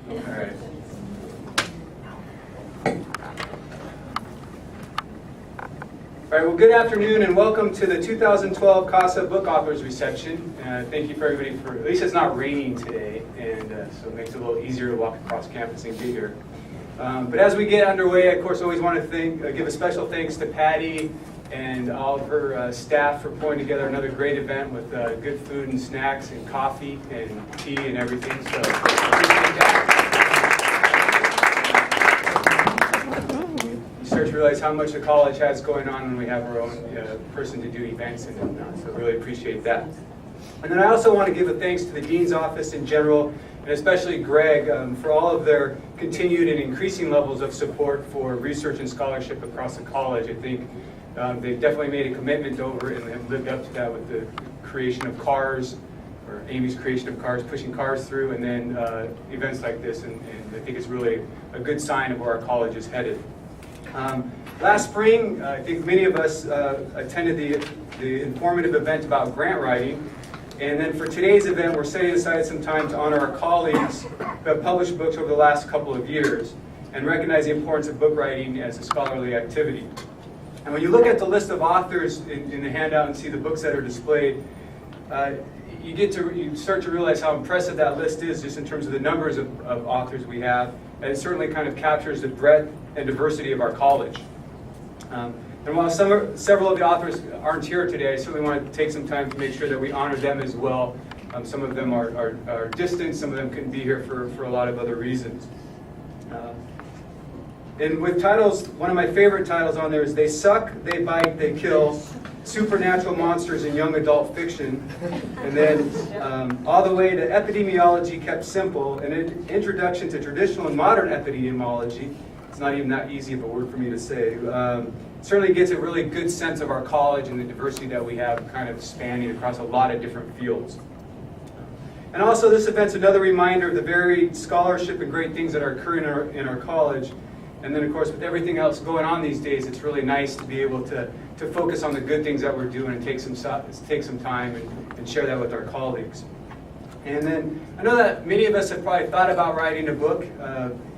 All right. All right, well, good afternoon and welcome to the 2012 CASA Book Authors Reception. Thank you for everybody for, at least it's not raining today, and so it makes it a little easier to walk across campus and get here. But as we get underway, I, of course, always want to give a special thanks to Patty and all of her staff for pulling together another great event with good food and snacks and coffee and tea and everything, so appreciate that. Start to realize how much the college has going on when we have our own person to do events and whatnot, so really appreciate that. And then I also want to give a thanks to the Dean's Office in general, and especially Greg, for all of their continued and increasing levels of support for research and scholarship across the college. I think they've definitely made a commitment over it and have lived up to that with the creation of CARS, or Amy's creation of CARS, pushing CARS through, and then events like this, and I think it's really a good sign of where our college is headed. Last spring, I think many of us attended the informative event about grant writing, and then for today's event, we're setting aside some time to honor our colleagues who have published books over the last couple of years and recognize the importance of book writing as a scholarly activity. And when you look at the list of authors in the handout and see the books that are displayed, you start to realize how impressive that list is just in terms of the numbers of authors we have, and it certainly kind of captures the breadth and diversity of our college. And while several of the authors aren't here today, I certainly want to take some time to make sure that we honor them as well. Some of them are distant, some of them couldn't be here for a lot of other reasons. And with titles, one of my favorite titles on there is They Suck, They Bite, They Kill, Supernatural Monsters in Young Adult Fiction. And then all the way to Epidemiology Kept Simple, an introduction to traditional and modern epidemiology. It's not even that easy of a word for me to say. Certainly gets a really good sense of our college and the diversity that we have kind of spanning across a lot of different fields. And also this event's another reminder of the varied scholarship and great things that are occurring in our college. And then of course with everything else going on these days, it's really nice to be able to focus on the good things that we're doing and take some time and share that with our colleagues. And then I know that many of us have probably thought about writing a book,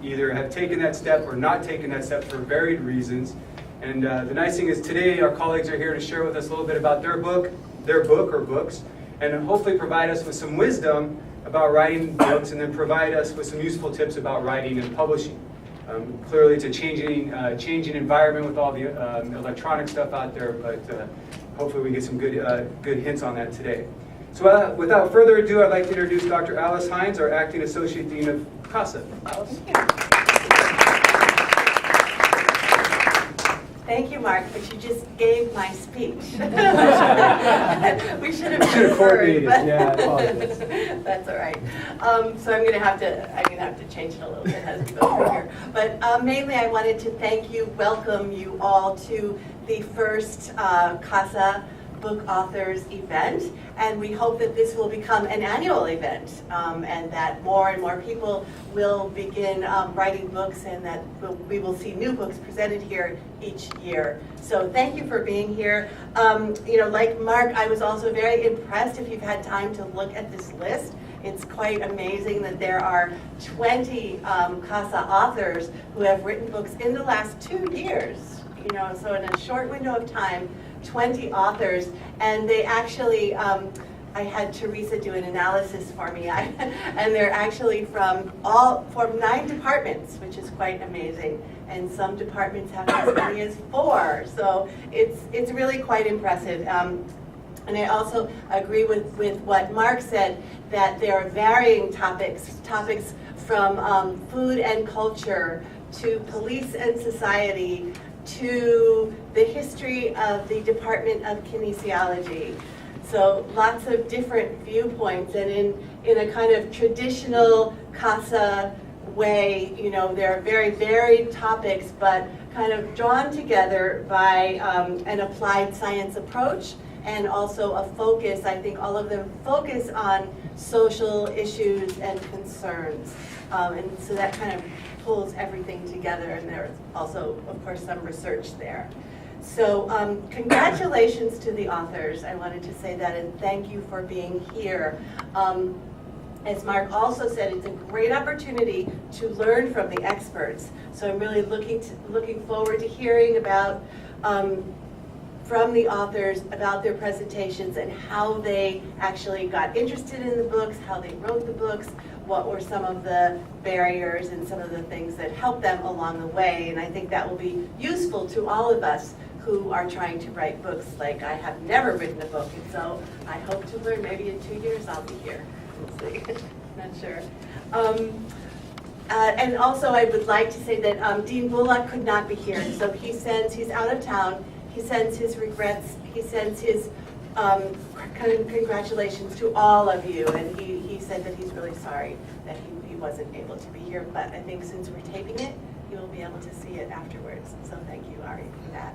either have taken that step or not taken that step for varied reasons. And the nice thing is today our colleagues are here to share with us a little bit about their book or books, and hopefully provide us with some wisdom about writing books and then provide us with some useful tips about writing and publishing. Clearly it's a changing environment with all the electronic stuff out there, but hopefully we get some good hints on that today. So without further ado, I'd like to introduce Dr. Alice Hines, our Acting Associate Dean of CASA. Alice? Thank you, Mark, but you just gave my speech. We should have coordinated. Yeah, I apologize. That's all right. So I'm gonna have to change it a little bit as we go through here. But mainly, I wanted to welcome you all to the first CASA Book Authors event, and we hope that this will become an annual event, and that more and more people will begin writing books, and that we will see new books presented here each year. So thank you for being here. Like Mark, I was also very impressed, if you've had time to look at this list. It's quite amazing that there are 20 CASA authors who have written books in the last 2 years. So in a short window of time, 20 authors, and they actually, I had Teresa do an analysis for me, and they're actually from 9 departments, which is quite amazing, and some departments have as many as 4, so it's really quite impressive. And I also agree with what Mark said, that there are varying topics from food and culture to police and society, to the history of the Department of Kinesiology. So lots of different viewpoints, and in a kind of traditional CASA way, there are very varied topics, but kind of drawn together by an applied science approach, and also a focus. I think all of them focus on social issues and concerns. And so that kind of pulls everything together, and there's also, of course, some research there. So congratulations to the authors. I wanted to say that, and thank you for being here. as Mark also said, it's a great opportunity to learn from the experts. So I'm really looking forward to hearing about from the authors about their presentations and how they actually got interested in the books, how they wrote the books, what were some of the barriers and some of the things that helped them along the way. And I think that will be useful to all of us who are trying to write books. Like, I have never written a book, and so I hope to learn. Maybe in 2 years I'll be here. We'll see. Not sure. And also I would like to say that Dean Bullock could not be here, so he's out of town. He sends his regrets, he sends his congratulations to all of you, and he said that he's really sorry that he wasn't able to be here, but I think since we're taping it, you will be able to see it afterwards. So thank you, Ari, for that.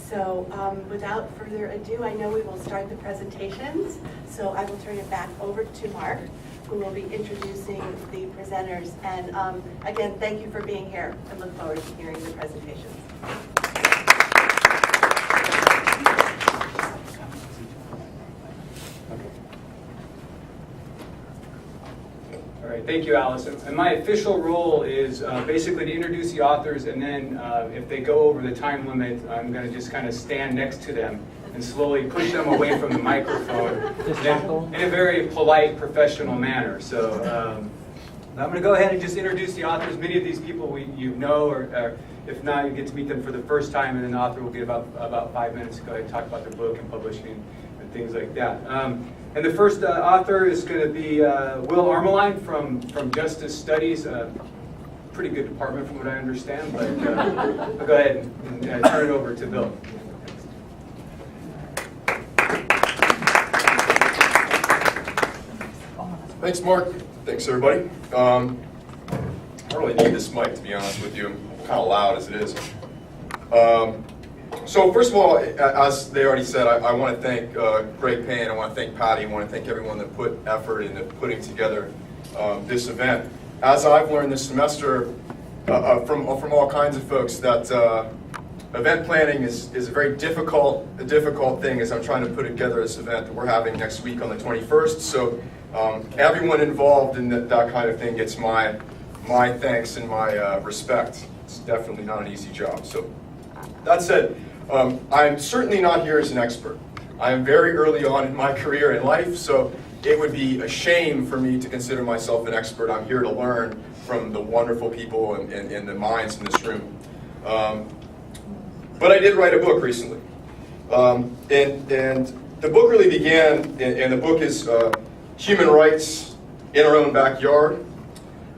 So without further ado, I know we will start the presentations, so I will turn it back over to Mark, who will be introducing the presenters. And again, thank you for being here. I look forward to hearing the presentations. All right, thank you, Allison. And my official role is basically to introduce the authors, and then if they go over the time limit, I'm going to just kind of stand next to them and slowly push them away from the microphone in a very polite, professional manner. So I'm going to go ahead and just introduce the authors. Many of these people you know, or if not, you get to meet them for the first time, and then the author will get about 5 minutes to go ahead and talk about their book and publishing and things like that. And the first author is going to be Will Armeline from Justice Studies, pretty good department from what I understand, but I'll go ahead and turn it over to Bill. Thanks, Mark. Thanks, everybody. I don't really need this mic, to be honest with you. I'm kind of loud as it is. So first of all, as they already said, I want to thank Greg Payne, I want to thank Patty, I want to thank everyone that put effort into putting together this event. As I've learned this semester from all kinds of folks, that event planning is a very difficult thing as I'm trying to put together this event that we're having next week on the 21st. So everyone involved in that kind of thing gets my thanks and my respect. It's definitely not an easy job. So that said, I'm certainly not here as an expert. I am very early on in my career in life, so it would be a shame for me to consider myself an expert. I'm here to learn from the wonderful people and the minds in this room. But I did write a book recently. And the book really began, and the book is Human Rights in Our Own Backyard.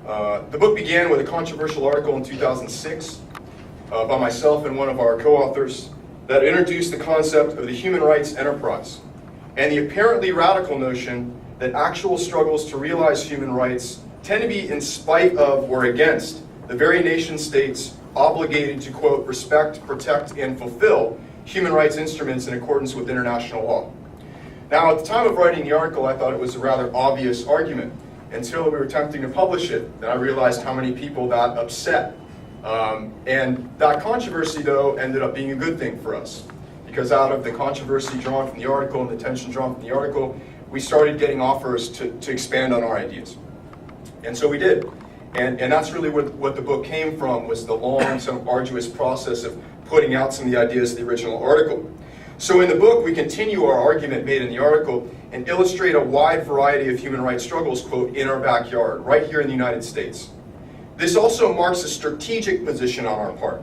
The book began with a controversial article in 2006 by myself and one of our co-authors that introduced the concept of the human rights enterprise and the apparently radical notion that actual struggles to realize human rights tend to be in spite of or against the very nation states obligated to, quote, respect, protect, and fulfill human rights instruments in accordance with international law. Now, at the time of writing the article, I thought it was a rather obvious argument until we were attempting to publish it, then I realized how many people that upset. And that controversy, though, ended up being a good thing for us, because out of the controversy drawn from the article and the tension drawn from the article, we started getting offers to expand on our ideas. And so we did. And that's really what the book came from, was the long, some arduous process of putting out some of the ideas of the original article. So in the book, we continue our argument made in the article and illustrate a wide variety of human rights struggles, quote, in our backyard, right here in the United States. This also marks a strategic position on our part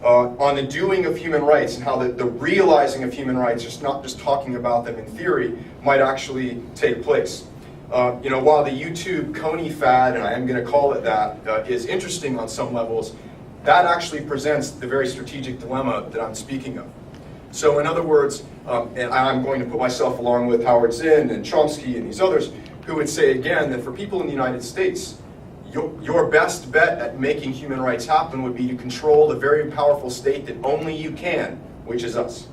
on the doing of human rights and how the realizing of human rights, just not just talking about them in theory, might actually take place. While the YouTube Coney fad, and I am going to call it that, is interesting on some levels, that actually presents the very strategic dilemma that I'm speaking of. So in other words, and I'm going to put myself along with Howard Zinn and Chomsky and these others, who would say again that for people in the United States, your best bet at making human rights happen would be to control the very powerful state that only you can, which is us.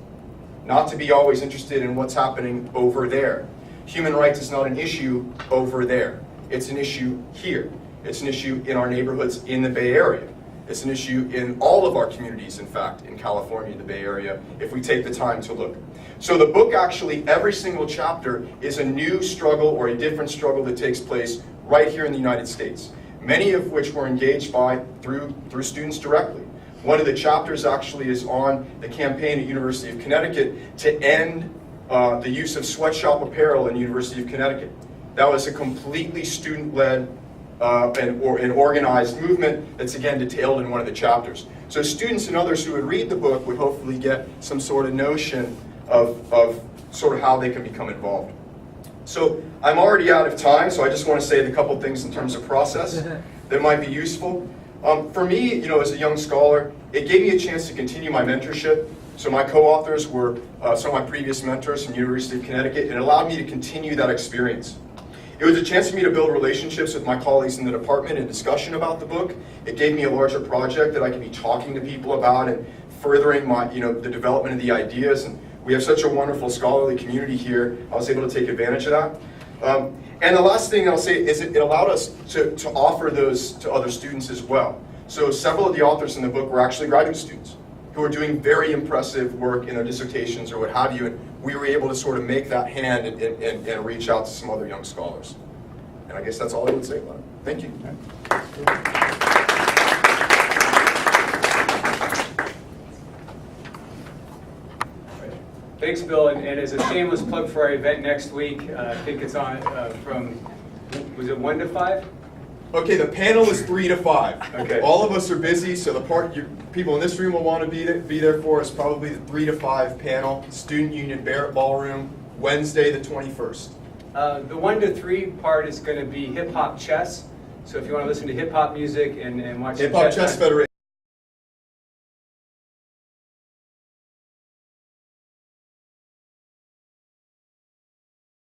Not to be always interested in what's happening over there. Human rights is not an issue over there. It's an issue here. It's an issue in our neighborhoods in the Bay Area. It's an issue in all of our communities, in fact, in California, the Bay Area, if we take the time to look. So the book actually, every single chapter is a new struggle or a different struggle that takes place right here in the United States, many of which we're engaged by through students directly. One of the chapters actually is on the campaign at University of Connecticut to end the use of sweatshop apparel in University of Connecticut. That was a completely student-led and organized movement that's again detailed in one of the chapters. So students and others who would read the book would hopefully get some sort of notion of sort of how they can become involved. So I'm already out of time, so I just want to say a couple things in terms of process that might be useful. For me, as a young scholar, it gave me a chance to continue my mentorship. So my co-authors were some of my previous mentors from University of Connecticut, and it allowed me to continue that experience. It was a chance for me to build relationships with my colleagues in the department and discussion about the book. It gave me a larger project that I could be talking to people about and furthering my, the development of the ideas. And we have such a wonderful scholarly community here. I was able to take advantage of that. And the last thing I'll say is it allowed us to offer those to other students as well. So several of the authors in the book were actually graduate students who are doing very impressive work in their dissertations or what have you, and we were able to sort of make that hand and reach out to some other young scholars. And I guess that's all I would say about it. Thank you. Thanks, Bill. And as a shameless plug for our event next week, I think it's on from, was it 1 to 5? Okay, the panel is 3 to 5. Okay. All of us are busy, so the people in this room will want to be there for is probably the 3 to 5 panel, Student Union Barrett Ballroom, Wednesday the 21st. The 1 to 3 part is going to be hip hop chess. So if you want to listen to hip hop music and watch Hip Hop Chess Federation.